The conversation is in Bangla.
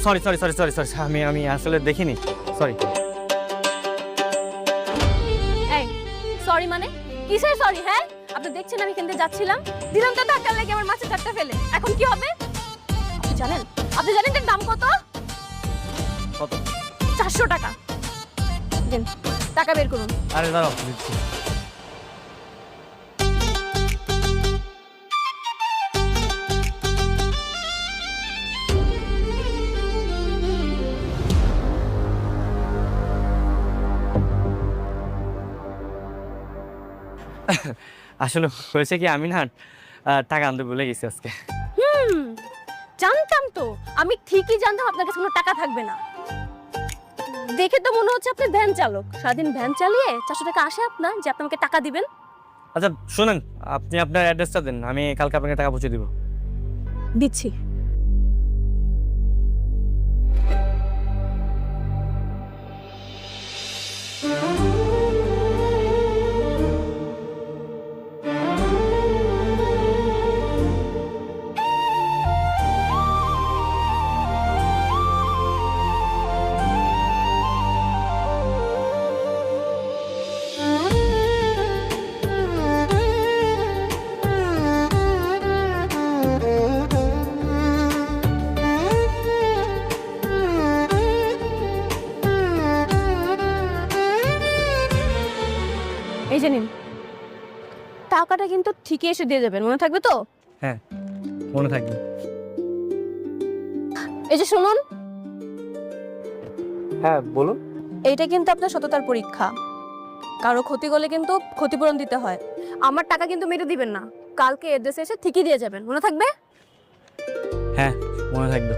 Sorry sorry sorry sorry sorry আমি আমি আসলে দেখিনি, সরি। এই সরি মানে কিসের সরি? হ্যাঁ, আপনি দেখছেন আমি এখান থেকে যাচ্ছিলাম, দিলাম তো ধাক্কা লেগে আমার মাছের চারটা ফেলে। এখন কি হবে আপনি জানেন এর দাম কত? কত? 400 টাকা। দেন টাকা বের করুন। আরে দাঁড়াও, দিচ্ছি। আসলে হয়েছে কি, আমি না টাকা আনতে ভুলে গেছি আজকে। জানতাম তো, আমি ঠিকই জানতাম আপনার কাছে কোনো টাকা থাকবে না। দেখে তো মনে হচ্ছে আপনি ভ্যান চালক, সারাদিন ভ্যান চালিয়ে 400 টাকা আসে আপনার, যে আপনি আমাকে টাকা দিবেন। আচ্ছা শুনেন, আপনি আপনার অ্যাড্রেসটা দেন, আমি কালকে আপনাকে টাকা পৌঁছে দিব। দিচ্ছি। এই যে নিন, টাকাটা কিন্তু ঠিকই এসে দিয়ে যাবেন, মনে থাকবে তো? হ্যাঁ, মনে থাকবে। এই যে শুনুন, হ্যাঁ বলুন। এইটা কিন্তু আপনার সততার পরীক্ষা। কারো ক্ষতি করলে কিন্তু ক্ষতিপূরণ দিতে হয়। আমার টাকা কিন্তু মেরে দিবেন না, কালকে এড্রেসে এসে ঠিকই দিয়ে যাবেন, মনে থাকবে? হ্যাঁ, মনে থাকবে।